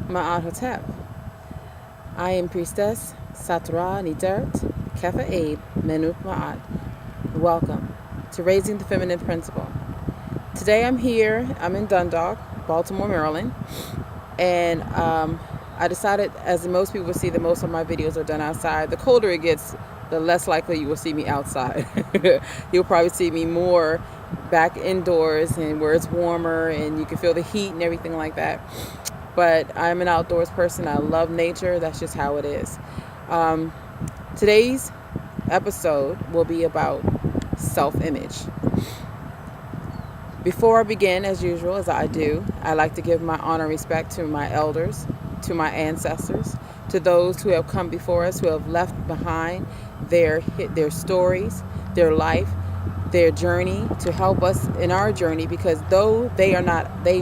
Ma'at Hotep. I am Priestess Satra Nidert Kefa Aid Menut Ma'at. Welcome to Raising the Feminine Principle. Today I'm in Dundalk, Baltimore, Maryland, and I decided, as most people see, that most of my videos are done outside. The colder it gets, the less likely you will see me outside. You'll probably see me more back indoors and where it's warmer and you can feel the heat and everything like that. But I'm an outdoors person. I love nature. That's just how it is. Today's episode will be about self-image. Before I begin, as usual, as I do, I like to give my honor and respect to my elders, to my ancestors, to those who have come before us, who have left behind their stories, their life, their journey, to help us in our journey, because though they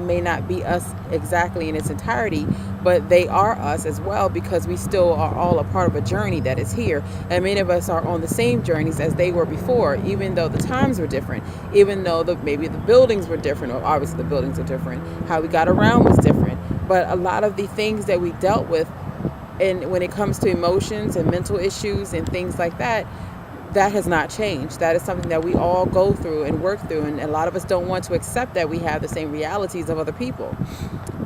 may not be us exactly in its entirety, but they are us as well, because we still are all a part of a journey that is here, and many of us are on the same journeys as they were before, even though the times were different, even though maybe the buildings were different, or obviously the buildings are different, how we got around was different, but a lot of the things that we dealt with, and when it comes to emotions and mental issues and things like that, that has not changed. That is something that we all go through and work through, and a lot of us don't want to accept that we have the same realities of other people.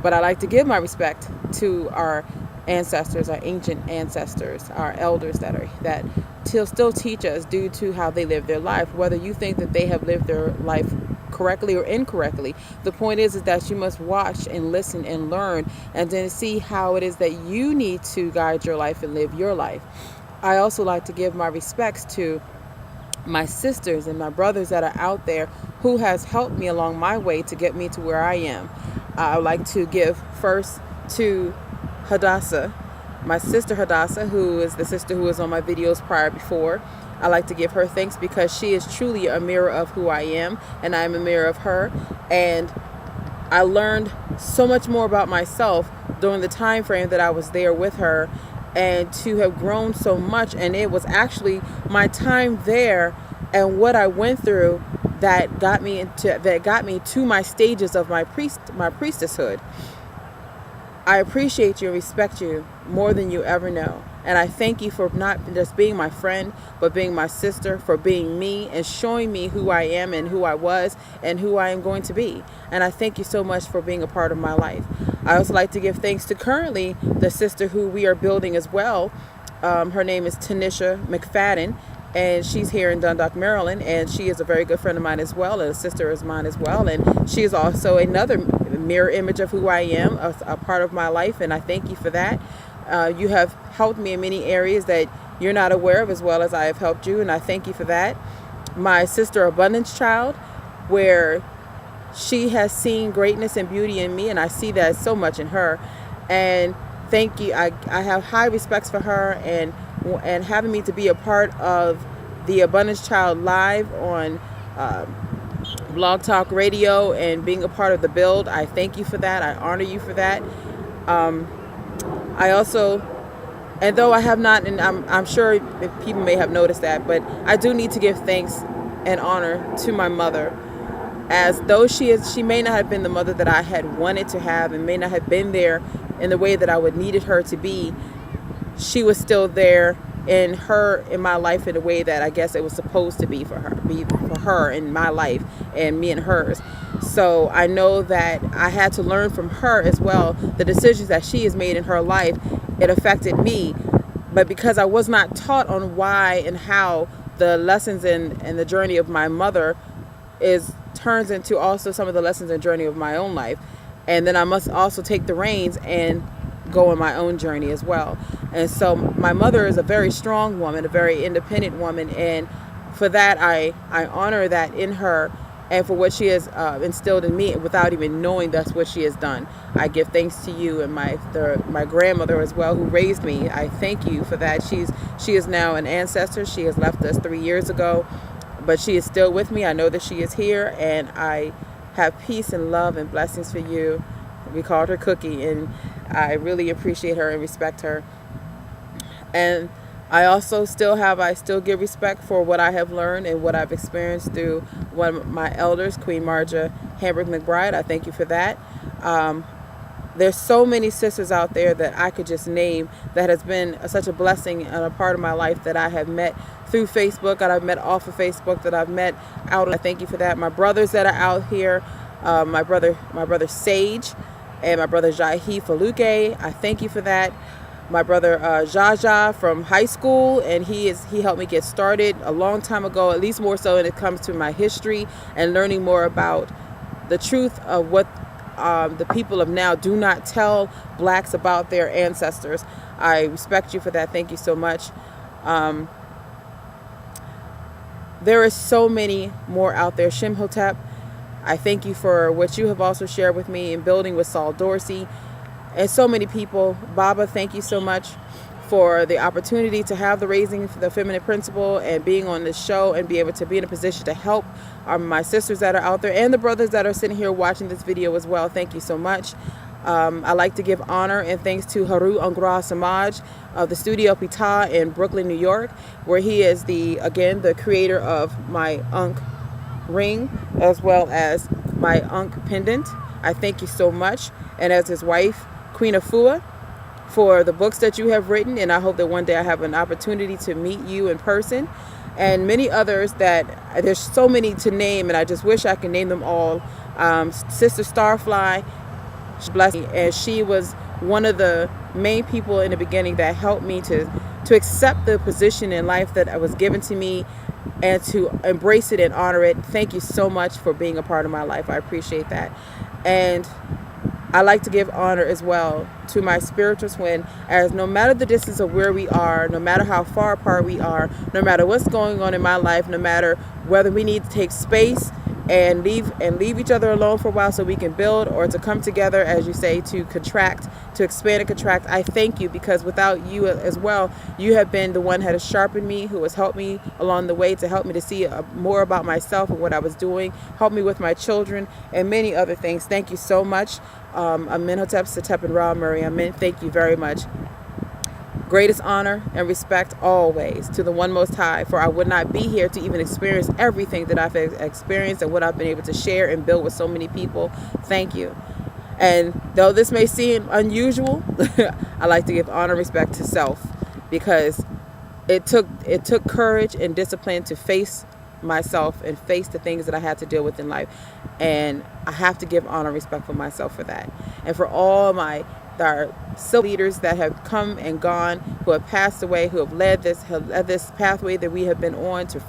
But I like to give my respect to our ancestors, our ancient ancestors, our elders that still teach us due to how they live their life. Whether you think that they have lived their life correctly or incorrectly, the point is that you must watch and listen and learn, and then see how it is that you need to guide your life and live your life. I also like to give my respects to my sisters and my brothers that are out there who has helped me along my way to get me to where I am. I would like to give first to Hadassah, my sister Hadassah, who is the sister who was on my videos before. I like to give her thanks because she is truly a mirror of who I am, and I am a mirror of her. And I learned so much more about myself during the time frame that I was there with her, and to have grown so much. And it was actually my time there and what I went through that got me to my stages of my priestesshood. I appreciate you and respect you more than you ever know. And I thank you for not just being my friend, but being my sister, for being me and showing me who I am and who I was and who I am going to be. And I thank you so much for being a part of my life. I also like to give thanks to currently the sister who we are building as well. Her name is Tanisha McFadden, and she's here in Dundalk, Maryland, and she is a very good friend of mine as well, and a sister of mine as well, and she is also another mirror image of who I am, a part of my life, and I thank you for that. You have helped me in many areas that you're not aware of, as well as I have helped you, and I thank you for that. My sister Abundance Child, where she has seen greatness and beauty in me, and I see that so much in her, and thank you. I have high respects for her, and having me to be a part of the Abundance Child live on Blog Talk Radio and being a part of the build. I thank you for that. I honor you for that. I also, and though I have not, and I'm sure people may have noticed that, but I do need to give thanks and honor to my mother, as though she may not have been the mother that I had wanted to have, and may not have been there in the way that I would needed her to be. She was still there in my life in a way that I guess it was supposed to be for her in my life, and me and hers. So I know that I had to learn from her as well. The decisions that she has made in her life, it affected me. But because I was not taught on why and how the lessons and the journey of my mother turns into also some of the lessons and journey of my own life. And then I must also take the reins and go on my own journey as well. And so my mother is a very strong woman, a very independent woman, and for that I honor that in her, and for what she has instilled in me without even knowing that's what she has done. I give thanks to you and my grandmother as well, who raised me. I thank you for that. She is now an ancestor. She has left us 3 years ago, but she is still with me. I know that she is here, and I have peace and love and blessings for you. We called her Cookie, and I really appreciate her and respect her. And I still give respect for what I have learned and what I've experienced through one of my elders, Queen Marja Hamburg McBride. I thank you for that. There's so many sisters out there that I could just name that has been such a blessing and a part of my life that I have met through Facebook, that I've met off of Facebook, that I've met out. I thank you for that. My brothers that are out here, my brother Sage, and my brother Jahi Faluke. I thank you for that. My brother Jaja from high school, and he helped me get started a long time ago, at least more so when it comes to my history and learning more about the truth of what the people of now do not tell blacks about their ancestors. I respect you for that. Thank you so much. There is so many more out there. Shim Hotep, I thank you for what you have also shared with me in building with Saul Dorsey and so many people. Baba, thank you so much for the opportunity to have the Raising the Feminine Principle and being on this show and be able to be in a position to help my sisters that are out there and the brothers that are sitting here watching this video as well. Thank you so much. I like to give honor and thanks to Haru Angra Samaj of the Studio Pita in Brooklyn, New York, where he is the creator of my Ankh ring as well as my Ankh pendant. I thank you so much. And as his wife, Queen Afua, for the books that you have written, and I hope that one day I have an opportunity to meet you in person, and many others that there's so many to name, and I just wish I could name them all. Sister Starfly, bless me, and she was one of the main people in the beginning that helped me to accept the position in life that was given to me and to embrace it and honor it. Thank you so much for being a part of my life. I appreciate that. And I like to give honor as well to my spiritual twin, as no matter the distance of where we are, no matter how far apart we are, no matter what's going on in my life, no matter whether we need to take space and leave each other alone for a while so we can build, or to come together, as you say, to contract, to expand and contract. I thank you, because without you as well, you have been the one that has sharpened me, who has helped me along the way to help me to see more about myself and what I was doing, help me with my children and many other things. Thank you so much. Amen Hotep, Satep, and Ra Murray. Amen. Thank you very much. Greatest honor and respect always to the One Most High, for I would not be here to even experience everything that I've experienced and what I've been able to share and build with so many people. Thank you. And though this may seem unusual, I like to give honor and respect to self, because it took courage and discipline to face myself and face the things that I had to deal with in life. And I have to give honor and respect for myself for that. And for all our civil leaders that have come and gone, who have passed away, who have led this pathway that we have been on to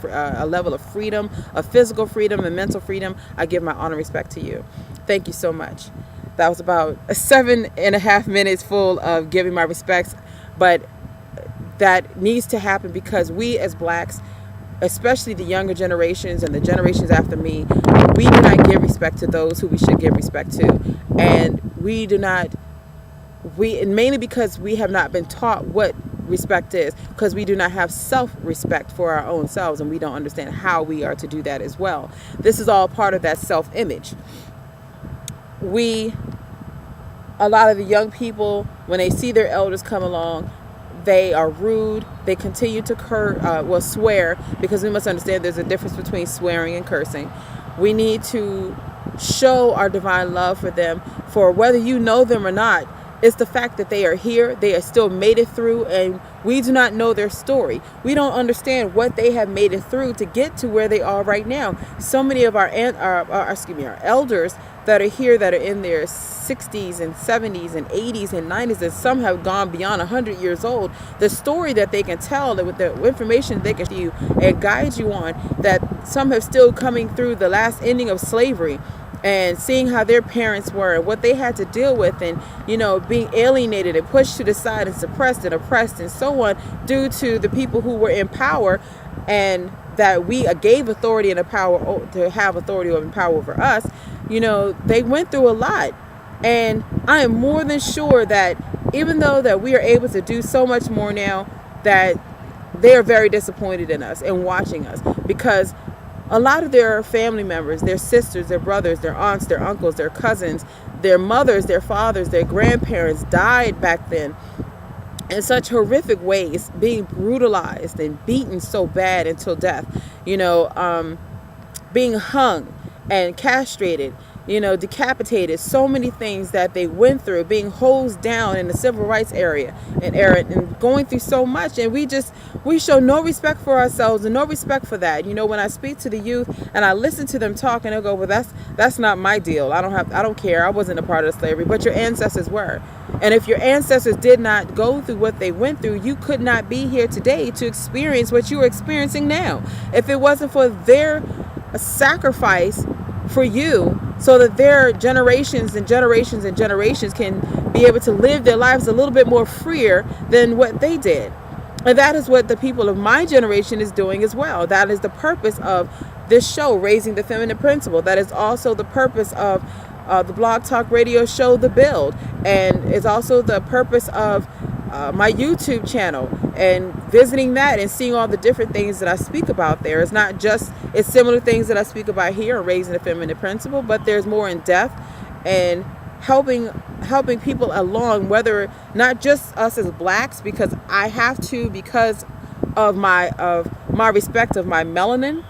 a level of freedom, of physical freedom and mental freedom. I give my honor and respect to you. Thank you so much. That was about 7.5 minutes full of giving my respects, but that needs to happen because we as blacks, especially the younger generations and the generations after me, we do not give respect to those who we should give respect to. And and mainly because we have not been taught what respect is, because we do not have self-respect for our own selves, and we don't understand how we are to do that as well. This is all part of that self-image. A lot of the young people, when they see their elders come along, they are rude. They continue to swear, because we must understand there's a difference between swearing and cursing. We need to show our divine love for them, for whether you know them or not. It's the fact that they are here, they are still made it through, and we do not know their story. We don't understand what they have made it through to get to where they are right now. So many of our elders that are here, that are in their 60s and 70s and 80s and 90s, and some have gone beyond 100 years old. The story that they can tell, with the information they can give you and guide you on, that some have still coming through the last ending of slavery, and seeing how their parents were and what they had to deal with, and being alienated and pushed to the side and suppressed and oppressed and so on, due to the people who were in power, and that we gave authority and a power to have authority and power over us. They went through a lot, and I am more than sure that even though that we are able to do so much more now, that they are very disappointed in us and watching us, because a lot of their family members, their sisters, their brothers, their aunts, their uncles, their cousins, their mothers, their fathers, their grandparents died back then in such horrific ways, being brutalized and beaten so bad until death, being hung and castrated, decapitated, so many things that they went through, being hosed down in the civil rights area and going through so much, and we show no respect for ourselves and no respect for that. When I speak to the youth and I listen to them talk, and they'll go, well, that's not my deal. I don't care. I wasn't a part of slavery, but your ancestors were. And if your ancestors did not go through what they went through, you could not be here today to experience what you are experiencing now. If it wasn't for their sacrifice for you, so that their generations and generations and generations can be able to live their lives a little bit more freer than what they did. And that is what the people of my generation is doing as well. That is the purpose of this show, Raising the Feminine Principle. That is also the purpose of the Blog Talk Radio show, The Build. And it's also the purpose of my YouTube channel, and visiting that and seeing all the different things that I speak about there. It's similar things that I speak about here, Raising the Feminine Principle, but there's more in depth, and helping people along, whether not just us as blacks, because I have to, because of my respect of my melanin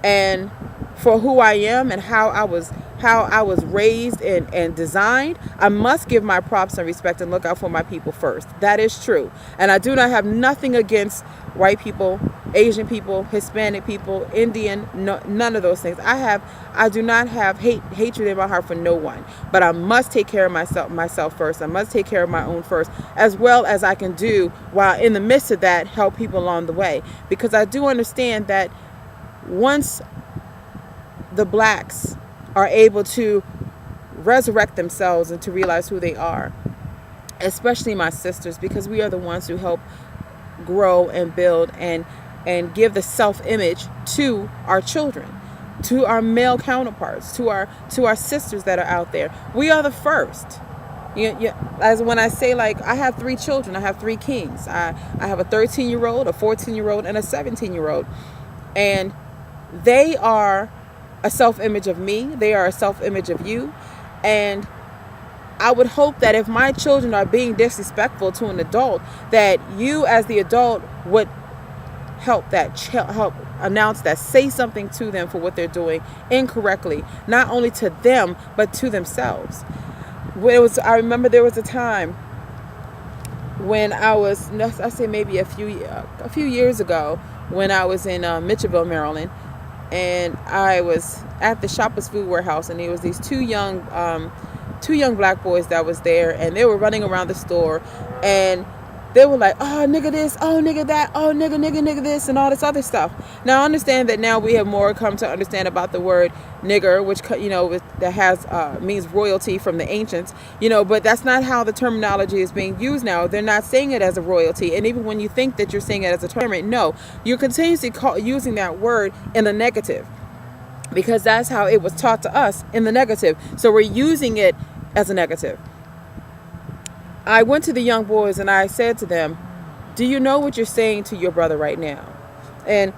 and for who I am and how I was raised and designed. I must give my props and respect and look out for my people first. That is true. And I do not have nothing against white people, Asian people, Hispanic people, Indian, none of those things. I do not have hatred in my heart for no one. But I must take care of myself first. I must take care of my own first, as well as I can do, while in the midst of that, help people along the way. Because I do understand that once the blacks are able to resurrect themselves and to realize who they are, especially my sisters, because we are the ones who help grow and build and give the self-image to our children, to our male counterparts, to our sisters that are out there. We are the first. As when I say, like, I have 3 children, I have 3 kings. I have a 13-year-old, a 14-year-old, and a 17-year-old, and they are a self-image of me. They are a self-image of you. And I would hope that if my children are being disrespectful to an adult, that you as the adult would help announce that, say something to them for what they're doing incorrectly, not only to them, but to themselves. I remember there was a time when I say maybe a few years ago, when I was in Mitchellville, Maryland, and I was at the Shoppers Food Warehouse, and there was these two young black boys that was there, and they were running around the store, and they were like, oh, nigga this, oh, nigga that, oh, nigga this, and all this other stuff. Now, I understand that now we have more come to understand about the word nigger, which, that has means royalty from the ancients, but that's not how the terminology is being used now. They're not saying it as a royalty. And even when you think that you're saying it as a term, no, you're continuously using that word in the negative, because that's how it was taught to us, in the negative. So we're using it as a negative. I went to the young boys and I said to them, do you know what you're saying to your brother right now? And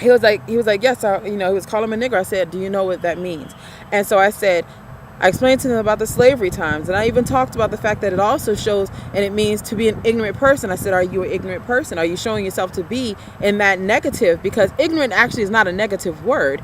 he was like, yes, he was calling him a nigger. I said, do you know what that means? And so I explained to them about the slavery times. And I even talked about the fact that it also shows, and it means to be an ignorant person. I said, are you an ignorant person? Are you showing yourself to be in that negative? Because ignorant actually is not a negative word.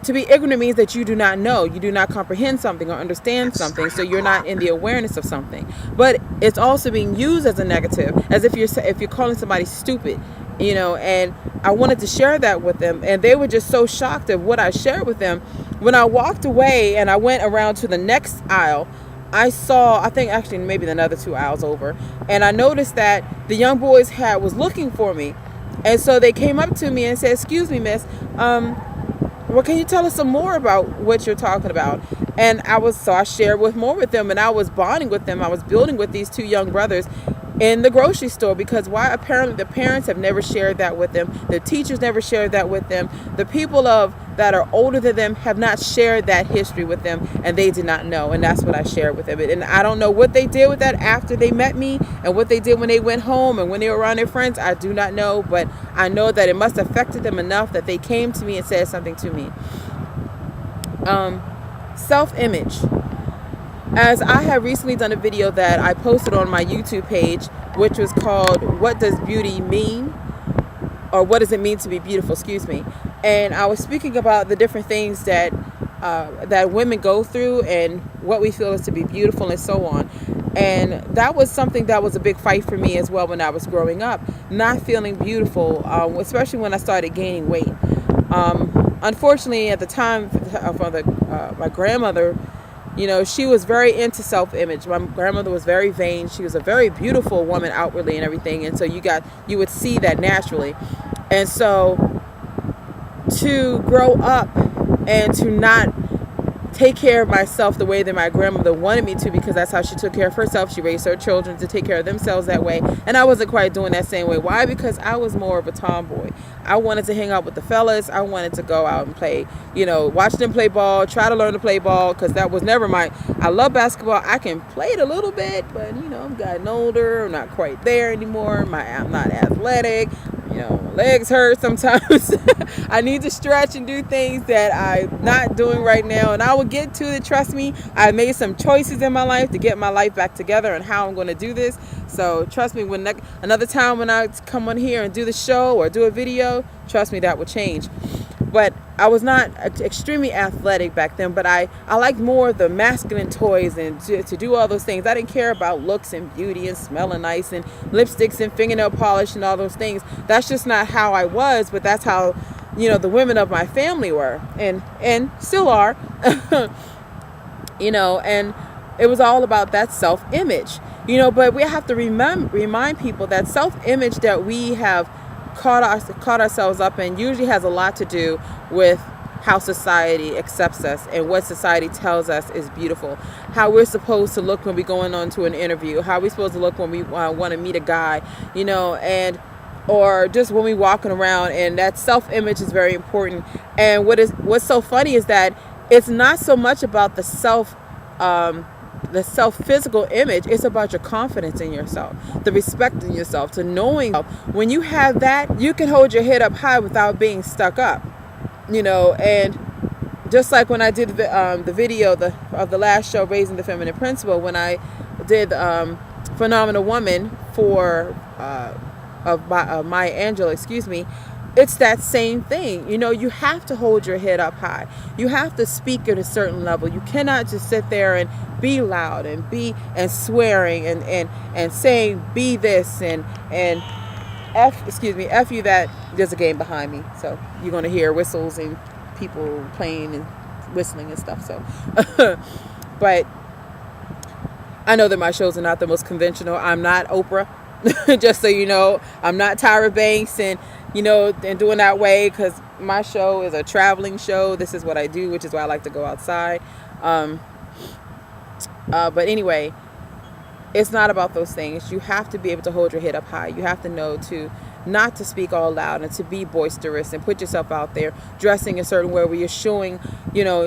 To be ignorant means that you do not know, you do not comprehend something or understand something, so you're not in the awareness of something. But it's also being used as a negative, as if you're calling somebody stupid, and I wanted to share that with them, and they were just so shocked at what I shared with them. When I walked away and I went around to the next aisle, I saw, I think actually maybe another 2 aisles over, and I noticed that the young boys was looking for me, and so they came up to me and said, excuse me, miss, well, can you tell us some more about what you're talking about? And I shared more with them, and I was bonding with them. I was building with these 2 young brothers in the grocery store, because apparently the parents have never shared that with them. The teachers never shared that with them. The people that are older than them have not shared that history with them, and they did not know. And that's what I shared with them. And I don't know what they did with that after they met me, and what they did when they went home and when they were around their friends. I do not know, but I know that it must have affected them enough that they came to me and said something to me. Self-image. As I have recently done a video that I posted on my YouTube page, which was called What Does Beauty Mean? Or What Does It Mean to Be Beautiful? Excuse me. And I was speaking about the different things that that women go through and what we feel is to be beautiful and so on. And that was something that was a big fight for me as well when I was growing up, not feeling beautiful, especially when I started gaining weight. Unfortunately, at the time, my grandmother, she was very into self-image. My grandmother was very vain. She was a very beautiful woman outwardly and everything. And so you would see that naturally. And so to grow up and to not take care of myself the way that my grandmother wanted me to, because that's how she took care of herself. She raised her children to take care of themselves that way. And I wasn't quite doing that same way. Why? Because I was more of a tomboy. I wanted to hang out with the fellas. I wanted to go out and play, watch them play ball, try to learn to play ball, because that was never I love basketball. I can play it a little bit, but, I'm getting older. I'm not quite there anymore. I'm not athletic. My legs hurt sometimes. I need to stretch and do things that I'm not doing right now. And I will get to it. Trust me, I made some choices in my life to get my life back together and how I'm going to do this. So trust me, when another time when I come on here and do the show or do a video, trust me, that will change. But I was not extremely athletic back then, but I liked more of the masculine toys and to do all those things. I didn't care about looks and beauty and smelling nice and lipsticks and fingernail polish and all those things. That's just not how I was, but that's how, the women of my family were and still are, and it was all about that self-image, but we have to remind people that self-image that we have caught ourselves up in usually has a lot to do with how society accepts us and what society tells us is beautiful, how we're supposed to look when we're going on to an interview, how we're supposed to look when we want to meet a guy, or just when we're walking around. And that self-image is very important. And what's so funny is that it's not so much about the self-physical image. It's about your confidence in yourself, the respect in yourself, to knowing when you have that, you can hold your head up high without being stuck up, and just like when I did the video of the last show, Raising the Feminine Principle, when I did Phenomenal Woman for Maya Angelou, it's that same thing. You have to hold your head up high. You have to speak at a certain level. You cannot just sit there and be loud and swearing and saying be this and F you that. There's a game behind me, so you're going to hear whistles and people playing and whistling and stuff. So but I know that my shows are not the most conventional. I'm not Oprah. Just so you know, I'm not Tyra Banks and doing that way, because my show is a traveling show. This is what I do, which is why I like to go outside. But anyway, it's not about those things. You have to be able to hold your head up high. You have to know not to speak all loud and to be boisterous and put yourself out there, dressing a certain way where you're showing,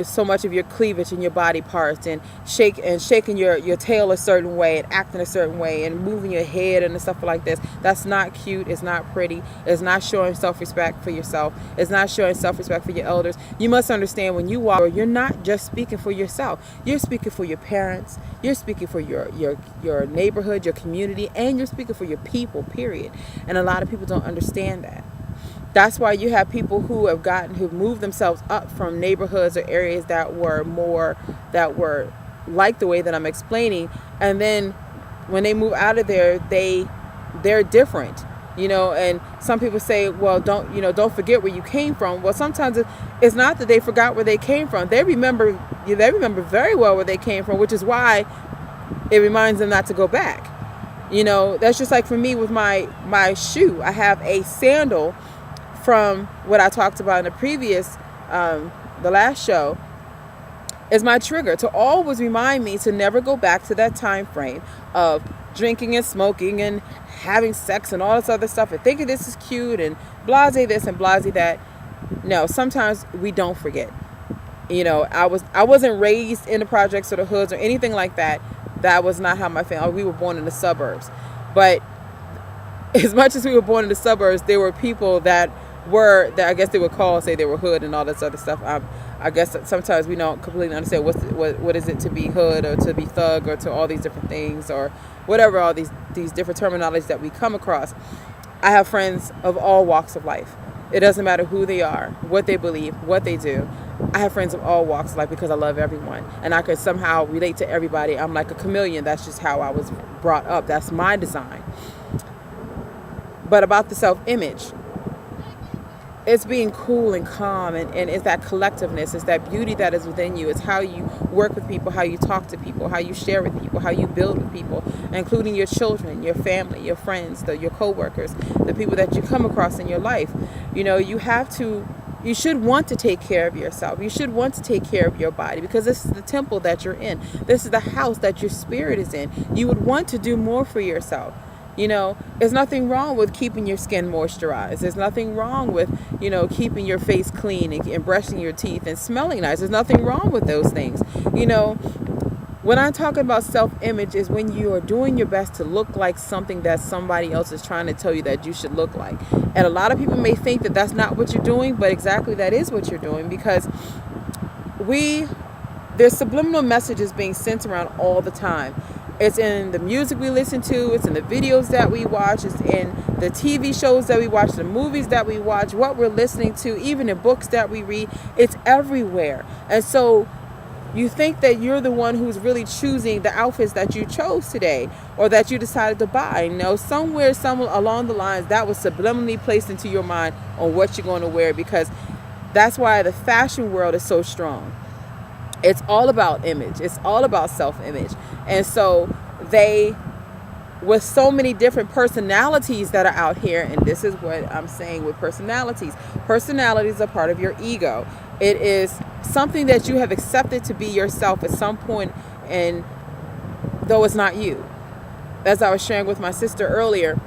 so much of your cleavage and your body parts, and shaking your tail a certain way and acting a certain way and moving your head and stuff like this. That's not cute. It's not pretty. It's not showing self-respect for yourself. It's not showing self-respect for your elders. You must understand, when you walk, you're not just speaking for yourself. You're speaking for your parents. You're speaking for your neighborhood, your community, and you're speaking for your people, period. And a lot of people don't understand that. That's why you have people who've moved themselves up from neighborhoods or areas that were like the way that I'm explaining, and then when they move out of there, they're different, and some people say, well, don't forget where you came from. Well, sometimes it's not that they forgot where they came from. They remember very well where they came from, which is why it reminds them not to go back. That's just like for me with my shoe. I have a sandal from what I talked about in the previous, the last show, is my trigger to always remind me to never go back to that time frame of drinking and smoking and having sex and all this other stuff and thinking this is cute and blase this and blase that. No, sometimes we don't forget. I wasn't raised in the projects or the hoods or anything like that. That was not how my family. We were born in the suburbs, but as much as we were born in the suburbs, there were people that I guess they would say they were hood and all this other stuff. I guess sometimes we don't completely understand what is it to be hood or to be thug or to all these different things or whatever, all these different terminologies that we come across. I have friends of all walks of life. It doesn't matter who they are, what they believe, what they do. I have friends of all walks of life because I love everyone, and I could somehow relate to everybody. I'm like a chameleon. That's just how I was brought up. That's my design. But about the self-image, it's being cool and calm, and it's that collectiveness, it's that beauty that is within you. It's how you work with people, how you talk to people, how you share with people, how you build with people, including your children, your family, your friends, your co-workers, the people that you come across in your life. You should want to take care of yourself. You should want to take care of your body, because this is the temple that you're in. This is the house that your spirit is in. You would want to do more for yourself. There's nothing wrong with keeping your skin moisturized. There's nothing wrong with, keeping your face clean and brushing your teeth and smelling nice. There's nothing wrong with those things. When I'm talking about self-image is when you are doing your best to look like something that somebody else is trying to tell you that you should look like. And a lot of people may think that that's not what you're doing, but exactly that is what you're doing, because there's subliminal messages being sent around all the time. It's in the music we listen to, it's in the videos that we watch, it's in the TV shows that we watch, the movies that we watch, what we're listening to, even in books that we read. It's everywhere. And so you think that you're the one who's really choosing the outfits that you chose today or that you decided to buy. Somewhere along the lines that was subliminally placed into your mind on what you're going to wear, because that's why the fashion world is so strong. It's all about image. It's all about self-image. And so with so many different personalities that are out here, and this is what I'm saying with personalities. Personalities are part of your ego. It is something that you have accepted to be yourself at some point, and though it's not you. As I was sharing with my sister earlier,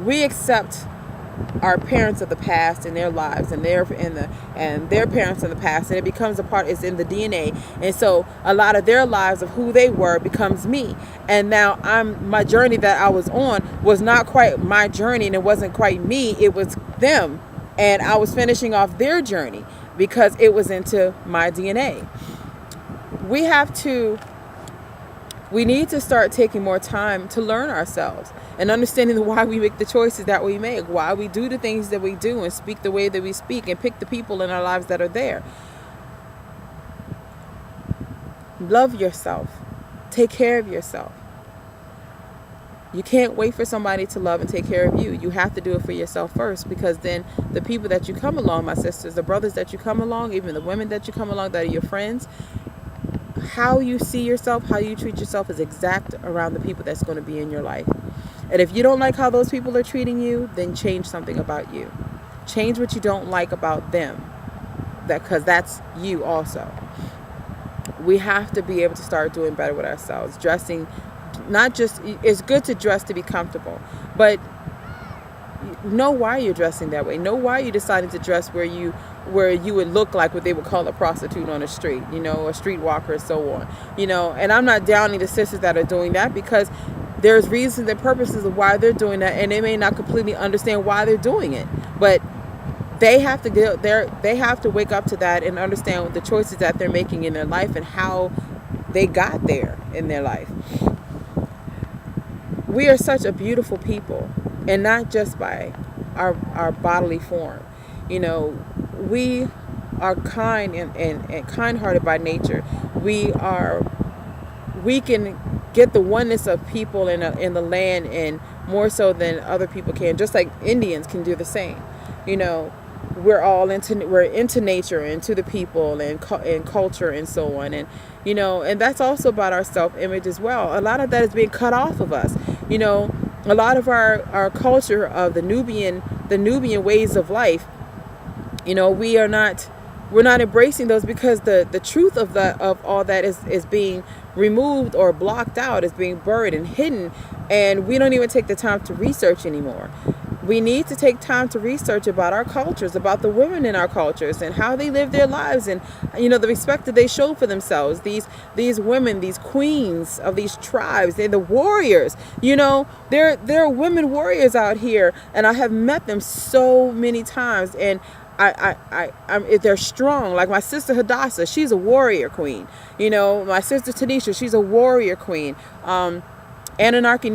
we accept our parents of the past in their lives and their parents in the past, and it becomes a part. It's in the DNA, and so a lot of their lives of who they were becomes me. And now my journey that I was on was not quite my journey, and it wasn't quite me. It was them, and I was finishing off their journey because it was into my DNA. We need to start taking more time to learn ourselves and understanding why we make the choices that we make, why we do the things that we do and speak the way that we speak and pick the people in our lives that are there. Love yourself. Take care of yourself. You can't wait for somebody to love and take care of you. You have to do it for yourself first, because then the people that you come along, my sisters, the brothers that you come along, even the women that you come along that are your friends, how you see yourself, how you treat yourself is exact around the people that's going to be in your life. And if you don't like how those people are treating you, then change something about you. Change what you don't like about them, because that's you also. We have to be able to start doing better with ourselves. Dressing, it's good to dress to be comfortable, but know why you're dressing that way. Know why you decided to dress where you would look like what they would call a prostitute on the street, a streetwalker and so on, and I'm not downing the sisters that are doing that, because there's reasons and purposes of why they're doing that, and they may not completely understand why they're doing it, but they have to get there. They have to wake up to that and understand the choices that they're making in their life and how they got there in their life. We are such a beautiful people, and not just by our bodily form. We are kind and kind-hearted by nature. We can get the oneness of people in the land, and more so than other people can. Just like Indians can do the same. We're into nature, into the people and culture and so on, and and that's also about our self-image as well. A lot of that is being cut off of us. A lot of our culture of the Nubian ways of life, we're not embracing those, because the truth of all that is being removed or blocked out, is being buried and hidden, and we don't even take the time to research anymore. We need to take time to research about our cultures, about the women in our cultures and how they live their lives, and the respect that they show for themselves. These women, these queens of these tribes, they're the warriors. There are women warriors out here, and I have met them so many times, and they're strong. Like my sister Hadassah, she's a warrior queen. My sister Tanisha, she's a warrior queen. Anarchy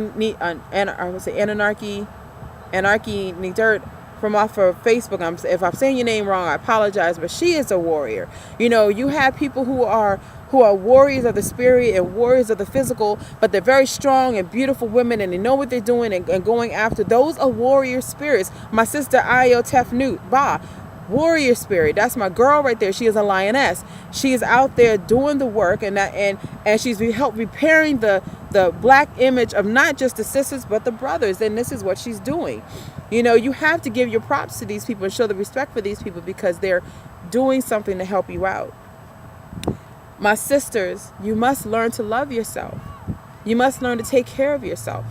Nidirt, from off of Facebook. If I'm saying your name wrong, I apologize, but she is a warrior. You know, you have people who are warriors of the spirit and warriors of the physical, but they're very strong and beautiful women, and they know what they're doing and going after. Those are warrior spirits. My sister Hotep Beloved, warrior spirit. That's my girl right there. She is a lioness. She is out there doing the work, and she's helped repairing the black image of not just the sisters but the brothers. And this is what she's doing. You know, you have to give your props to these people and show the respect for these people because they're doing something to help you out. My sisters, you must learn to love yourself. You must learn to take care of yourself.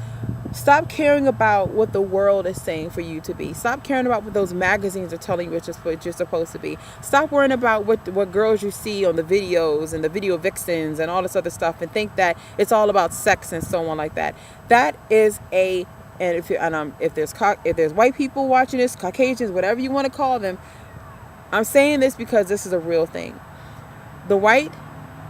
Stop caring about what the world is saying for you to be. Stop caring about what those magazines are telling you what you're supposed to be. Stop worrying about what girls you see on the videos and the video vixens and all this other stuff, and think that it's all about sex and so on like that. That is if there's white people watching this, Caucasians, whatever you want to call them, I'm saying this because this is a real thing. The white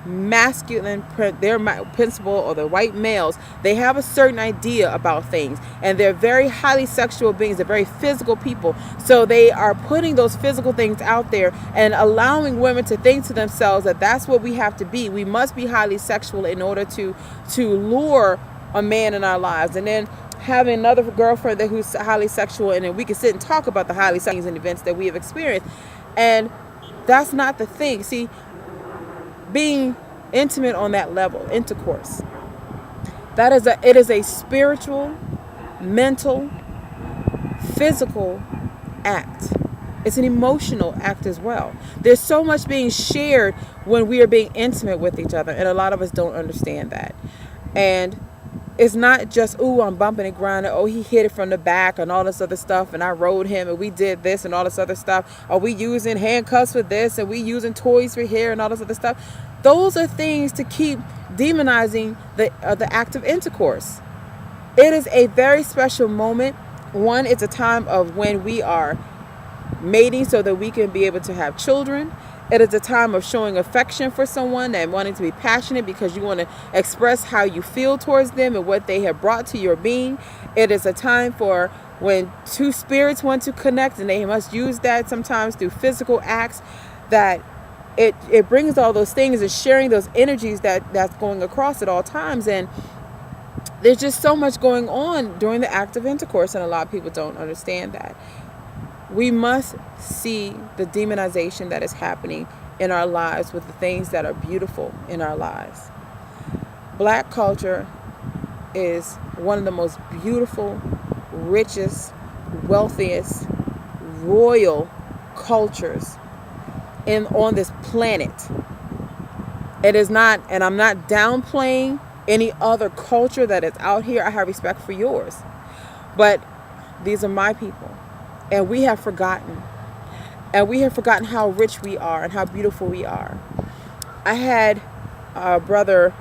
masculine, their principle, or the white males, they have a certain idea about things, and they're very highly sexual beings. They're very physical people, so they are putting those physical things out there and allowing women to think to themselves that that's what we have to be. We must be highly sexual in order to lure a man in our lives, and then having another girlfriend who's highly sexual, and then we can sit and talk about the highly sexual and events that we have experienced. And that's not the thing. See, being intimate on that level, intercourse, it is a spiritual, mental, physical act. It's an emotional act as well. There's so much being shared when we are being intimate with each other, and a lot of us don't understand that. And it's not just, ooh, I'm bumping and grinding. Oh, he hit it from the back and all this other stuff. And I rode him and we did this and all this other stuff. Are we using handcuffs for this? And we using toys for here and all this other stuff? Those are things to keep demonizing the act of intercourse. It is a very special moment. One, it's a time of when we are mating so that we can be able to have children. It is a time of showing affection for someone and wanting to be passionate because you want to express how you feel towards them and what they have brought to your being. It is a time for when two spirits want to connect, and they must use that sometimes through physical acts, that it brings all those things and sharing those energies that's going across at all times. And there's just so much going on during the act of intercourse, and a lot of people don't understand that. We must see the demonization that is happening in our lives with the things that are beautiful in our lives. Black culture is one of the most beautiful, richest, wealthiest, royal cultures on this planet. It is not, and I'm not downplaying any other culture that is out here. I have respect for yours. But these are my people. And we have forgotten. And we have forgotten how rich we are and how beautiful we are. I had a brother,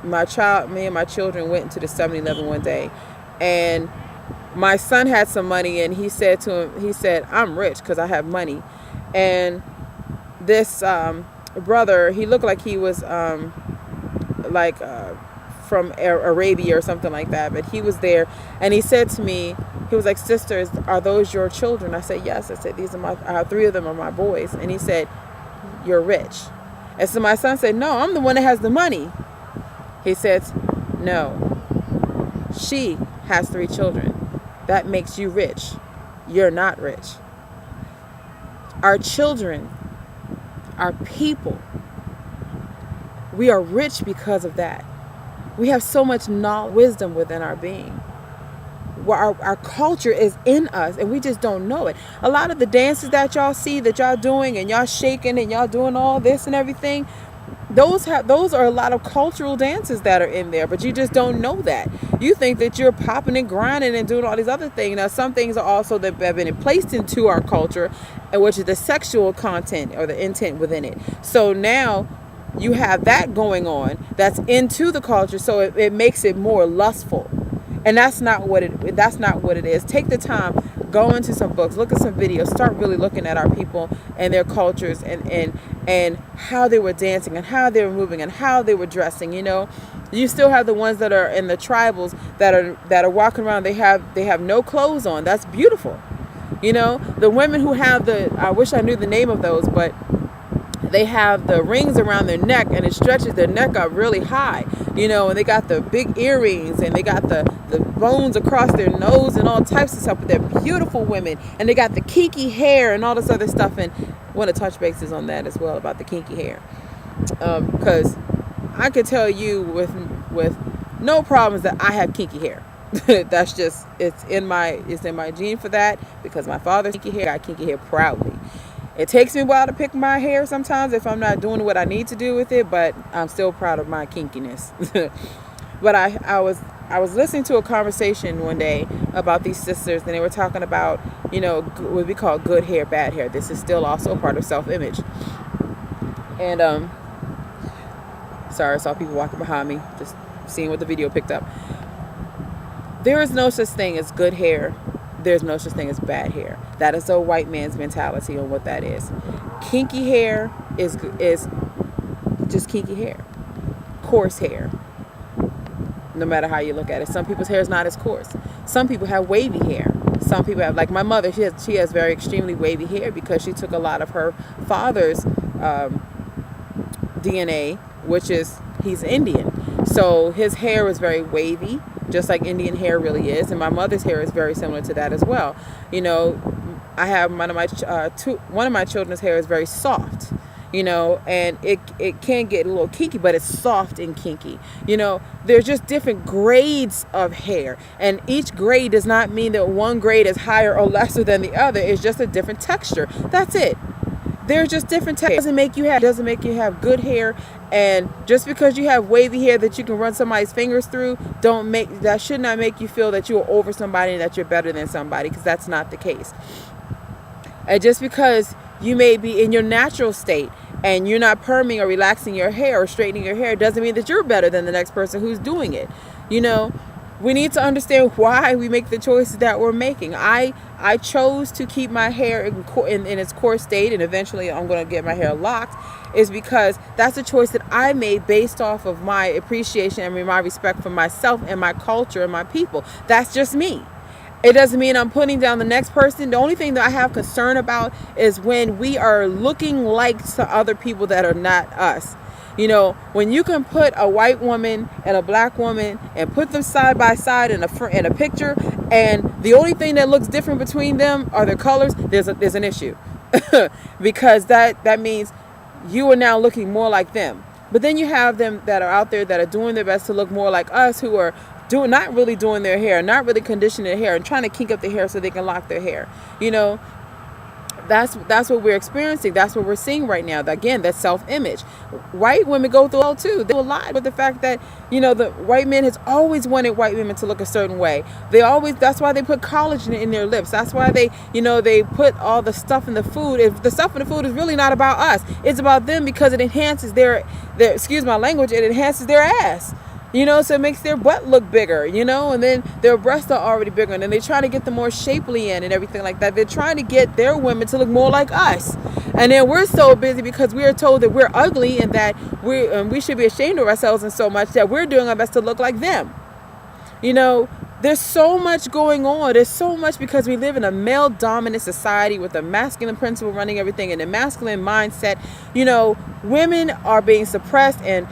me and my children went into the 7-Eleven one day. And my son had some money, and he said, I'm rich because I have money. And this brother, he looked like he was from Arabia or something like that. But he was there, and he said to me, he was like, sisters, are those your children? I said, yes. I said, these are 3 of them are my boys. And he said, you're rich. And so my son said, no, I'm the one that has the money. He said, no, she has 3 children. That makes you rich. You're not rich. Our children, our people, we are rich because of that. We have so much knowledge, wisdom within our being. Our culture is in us, and we just don't know it. A lot of the dances that y'all see, that y'all doing, and y'all shaking, and y'all doing all this and everything, those are a lot of cultural dances that are in there, but you just don't know that. You think that you're popping and grinding and doing all these other things. Now, some things are also that have been placed into our culture, which is the sexual content or the intent within it. So now you have that going on that's into the culture, so it makes it more lustful. And that's not what it is. Take the time, go into some books, look at some videos, start really looking at our people and their cultures and how they were dancing and how they were moving and how they were dressing. You know, you still have the ones that are in the tribals that are walking around. They have no clothes on. That's beautiful. You know, the women who have I wish I knew the name of those, but they have the rings around their neck and it stretches their neck up really high, you know, and they got the big earrings and they got the bones across their nose and all types of stuff, but they're beautiful women, and they got the kinky hair and all this other stuff. And I want to touch bases on that as well, about the kinky hair, because I could tell you with no problems that I have kinky hair. That's just, it's in my gene for that, because my father's kinky hair, I got kinky hair proudly. It takes me a while to pick my hair sometimes if I'm not doing what I need to do with it, but I'm still proud of my kinkiness. But I was listening to a conversation one day about these sisters, and they were talking about, you know, what we call good hair, bad hair. This is still also a part of self-image. And sorry, I saw people walking behind me, just seeing what the video picked up. There is no such thing as good hair. There's no such thing as bad hair. That is a white man's mentality on what that is. Kinky hair is just kinky hair. Coarse hair. No matter how you look at it. Some people's hair is not as coarse. Some people have wavy hair. Some people have, like my mother, she has very extremely wavy hair because she took a lot of her father's DNA, which is, he's Indian. So his hair is very wavy, just like Indian hair really is, and my mother's hair is very similar to that as well. You know, I have one of my children's hair is very soft, you know, and it can get a little kinky, but it's soft and kinky. You know, there's just different grades of hair, and each grade does not mean that one grade is higher or lesser than the other. It's just a different texture. That's it. They're just different textures. Doesn't make you have good hair. And just because you have wavy hair that you can run somebody's fingers through, that should not make you feel that you're over somebody and that you're better than somebody, because that's not the case. And just because you may be in your natural state and you're not perming or relaxing your hair or straightening your hair, doesn't mean that you're better than the next person who's doing it. You know, we need to understand why we make the choices that we're making. I chose to keep my hair in its coarse state, and eventually I'm going to get my hair locked, is because that's a choice that I made based off of my appreciation and my respect for myself and my culture and my people. That's just me. It doesn't mean I'm putting down the next person. The only thing that I have concern about is when we are looking like to other people that are not us. You know, when you can put a white woman and a black woman and put them side by side in a picture, and the only thing that looks different between them are their colors, there's an issue. Because that means you are now looking more like them. But then you have them that are out there that are doing their best to look more like us, who are not really doing their hair, not really conditioning their hair, and trying to kink up their hair so they can lock their hair. You know, that's what we're experiencing. That's what we're seeing right now. Again, that's self-image. White women go through all too. They do a lot with the fact that, you know, the white men has always wanted white women to look a certain way. That's why they put collagen in their lips. That's why they put all the stuff in the food. If the stuff in the food is really not about us, it's about them, because it enhances their excuse my language, it enhances their ass. You know, so it makes their butt look bigger, you know, and then their breasts are already bigger, and then they try to get them more shapely in and everything like that. They're trying to get their women to look more like us. And then we're so busy because we are told that we're ugly and that we should be ashamed of ourselves, and so much that we're doing our best to look like them. You know, there's so much going on. There's so much because we live in a male-dominant society with a masculine principle running everything and a masculine mindset. You know, women are being suppressed and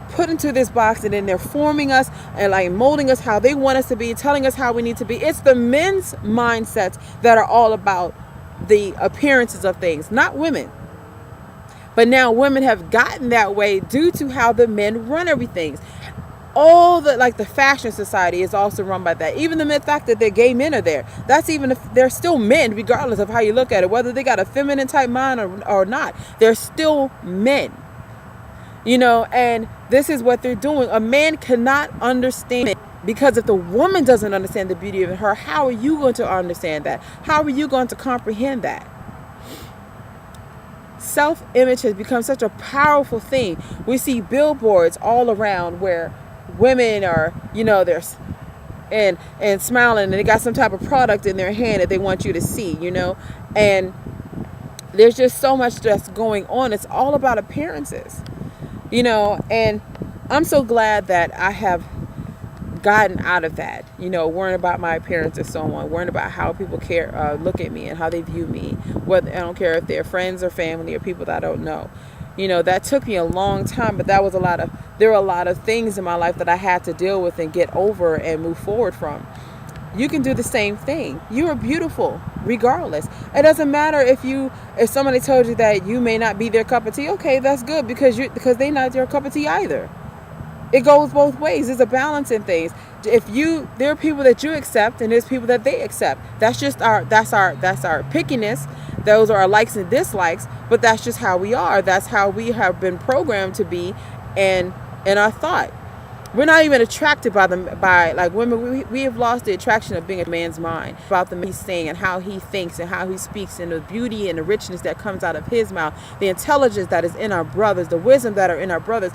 put into this box, and then they're forming us and like molding us how they want us to be, telling us how we need to be. It's the men's mindsets that are all about the appearances of things, not women. But now women have gotten that way due to how the men run everything. All the fashion society is also run by that. Even the fact that the gay men are there, that's even if they're still men, regardless of how you look at it, whether they got a feminine type mind or not, they're still men. You know, and this is what they're doing. A man cannot understand it, because if the woman doesn't understand the beauty of her, how are you going to understand that? How are you going to comprehend that? Self-image has become such a powerful thing. We see billboards all around where women are, you know, they're and smiling, and they got some type of product in their hand that they want you to see, you know, and there's just so much that's going on. It's all about appearances, you know, and I'm so glad that I have gotten out of that, worrying about my appearance and so on, worrying about how people look at me and how they view me. Whether I don't care if they're friends or family or people that I don't know. That took me a long time, but there were a lot of things in my life that I had to deal with and get over and move forward from. You can do the same thing. You are beautiful regardless. It doesn't matter if somebody told you that you may not be their cup of tea. Okay, that's good because they're not your cup of tea either. It goes both ways. There's a balance in things. There are people that you accept and there's people that they accept. That's our pickiness. Those are our likes and dislikes, but that's just how we are. That's how we have been programmed to be and in our thought. We're not even attracted by like women. We have lost the attraction of being a man's mind, about the he's saying and how he thinks and how he speaks and the beauty and the richness that comes out of his mouth, the intelligence that is in our brothers, the wisdom that are in our brothers.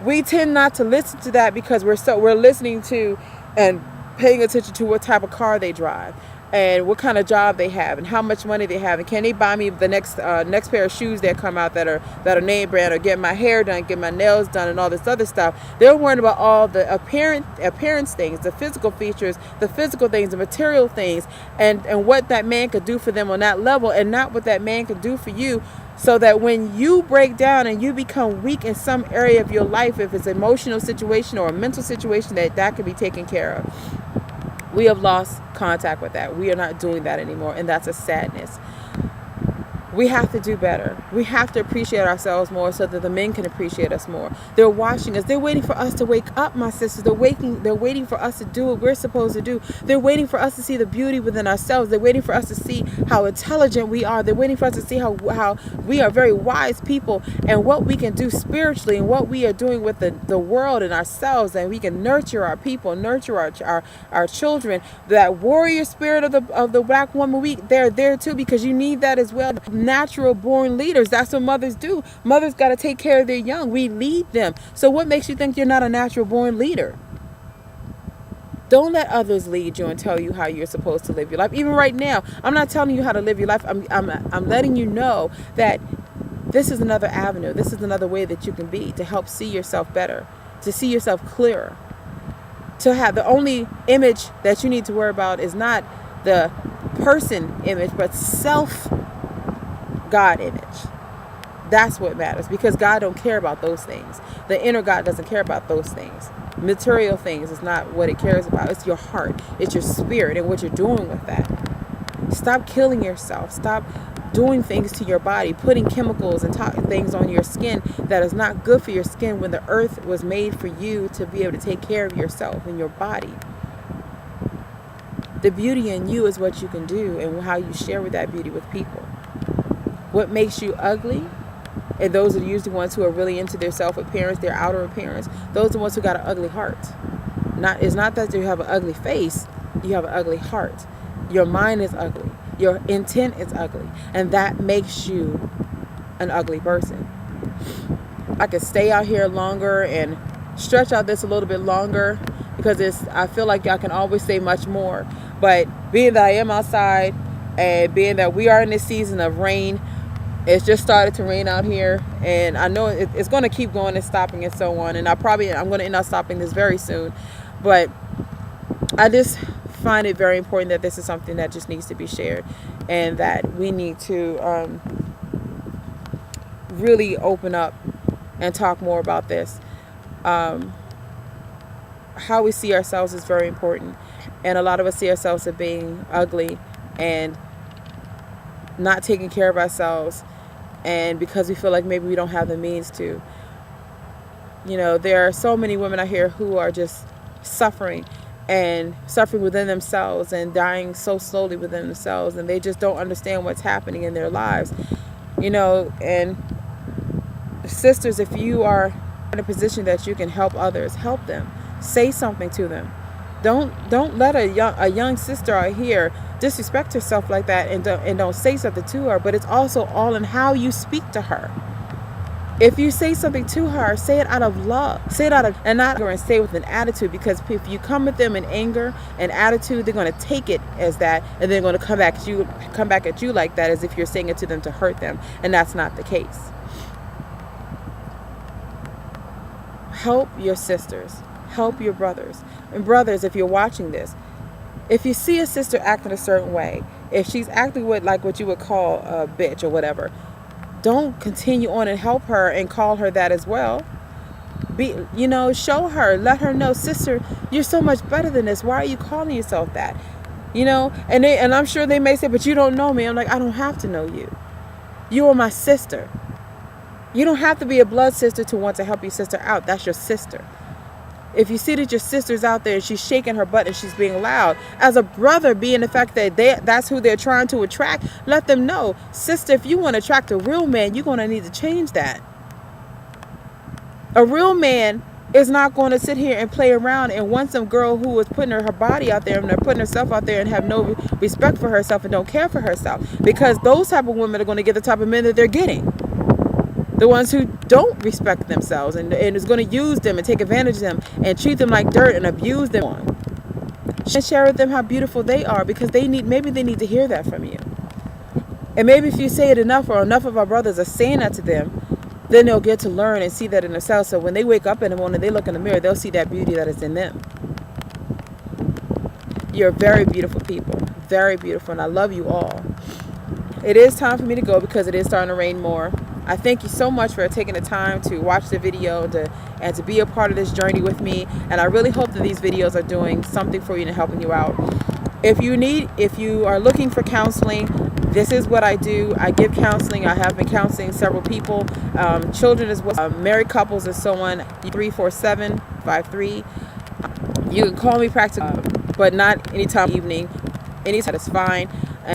We tend not to listen to that because we're listening to and paying attention to what type of car they drive and what kind of job they have and how much money they have and can they buy me the next pair of shoes that come out that are name brand, or get my hair done, get my nails done, and all this other stuff. They're worried about all the appearance things, the physical features, the physical things, the material things, and what that man could do for them on that level, and not what that man could do for you. So that when you break down and you become weak in some area of your life, if it's an emotional situation or a mental situation, that can be taken care of. We have lost contact with that. We are not doing that anymore, and that's a sadness. We have to do better. We have to appreciate ourselves more so that the men can appreciate us more. They're watching us. They're waiting for us to wake up, my sisters. They're waiting for us to do what we're supposed to do. They're waiting for us to see the beauty within ourselves. They're waiting for us to see how intelligent we are. They're waiting for us to see how we are very wise people and what we can do spiritually and what we are doing with the world and ourselves, and we can nurture our people, nurture our children. That warrior spirit of the black woman, they're there too, because you need that as well. Natural born leaders. That's what mothers do. Mothers got to take care of their young. We lead them. So what makes you think you're not a natural born leader? Don't let others lead you and tell you how you're supposed to live your life. Even right now, I'm not telling you how to live your life. I'm letting you know that this is another avenue. This is another way that you can be to help see yourself better, to see yourself clearer, to have the only image that you need to worry about is not the person image, but self God image. That's what matters, because God don't care about those things. The inner God doesn't care about those things. Material things is not what it cares about. It's your heart. It's your spirit and what you're doing with that. Stop killing yourself. Stop doing things to your body, putting chemicals and things on your skin that is not good for your skin when the earth was made for you to be able to take care of yourself and your body. The beauty in you is what you can do and how you share with that beauty with people. What makes you ugly, and those are usually the ones who are really into their self-appearance, their outer appearance, those are the ones who got an ugly heart. It's not that you have an ugly face, you have an ugly heart. Your mind is ugly. Your intent is ugly. And that makes you an ugly person. I could stay out here longer and stretch out this a little bit longer, because I feel like I can always say much more. But being that I am outside, and being that we are in this season of rain, it's just started to rain out here, and I know it's going to keep going and stopping and so on, and I'm going to end up stopping this very soon. But I just find it very important that this is something that just needs to be shared, and that we need to really open up and talk more about this. How we see ourselves is very important, and a lot of us see ourselves as being ugly and not taking care of ourselves, and because we feel like maybe we don't have the means to. There are so many women out here who are just suffering within themselves and dying so slowly within themselves, and they just don't understand what's happening in their lives. And sisters, if you are in a position that you can help others, help them. Say something to them. Don't let a young sister out here disrespect herself like that, and don't say something to her. But it's also all in how you speak to her. If you say something to her, say it out of love. Say it out of, and not and say it with an attitude, because if you come with them in anger and attitude, they're going to take it as that, and they're going to come back at you like that, as if you're saying it to them to hurt them, and that's not the case. Help your sisters. Help your brothers. And brothers, if you're watching this, if you see a sister acting a certain way, if she's acting with like what you would call a bitch or whatever, don't continue on and help her and call her that as well. Show her, let her know, sister, you're so much better than this. Why are you calling yourself that? And I'm sure they may say, but you don't know me. I'm like, I don't have to know you. You are my sister. You don't have to be a blood sister to want to help your sister out. That's your sister. If you see that your sister's out there and she's shaking her butt and she's being loud, as a brother, being the fact that that's who they're trying to attract, let them know, sister, if you want to attract a real man, you're going to need to change that. A real man is not going to sit here and play around and want some girl who is putting her body out there and putting herself out there and have no respect for herself and don't care for herself. Because those type of women are going to get the type of men that they're getting. The ones who don't respect themselves and is going to use them and take advantage of them and treat them like dirt and abuse them. And share with them how beautiful they are, because maybe they need to hear that from you. And maybe if you say it enough, or enough of our brothers are saying that to them, then they'll get to learn and see that in themselves. So when they wake up in the morning, they look in the mirror, they'll see that beauty that is in them. You're very beautiful people. Very beautiful. And I love you all. It is time for me to go because it is starting to rain more. I thank you so much for taking the time to watch the video and to be a part of this journey with me. And I really hope that these videos are doing something for you and helping you out. If you are looking for counseling, this is what I do. I give counseling. I have been counseling several people, children as well, married couples and so on. 347-53. You can call me practically, but not anytime evening. Anytime is fine.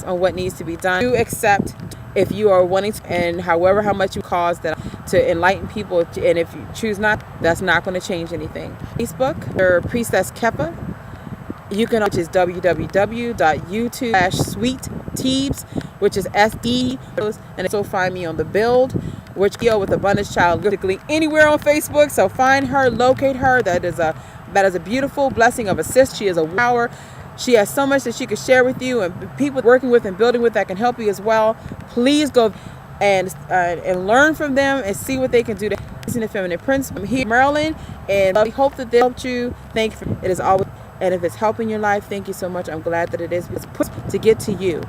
On what needs to be done. Do accept if you are wanting to, and however how much you cost that to enlighten people. And if you choose not, that's not going to change anything. Facebook, or Priestess Kepa. You can, which is www.youtube/sweet-teebs, which is SE, and also find me on the Build, which deal with Abundance Child, literally anywhere on Facebook. So find her, locate her. That is a beautiful blessing of assist. She is a power. She has so much that she can share with you, and people working with and building with that can help you as well. Please go and learn from them and see what they can do to in the Feminine Prince. I'm here in Maryland, and I hope that they helped you. Thank you. It is always, and if it's helping your life, thank you so much. I'm glad that it is put to get to you.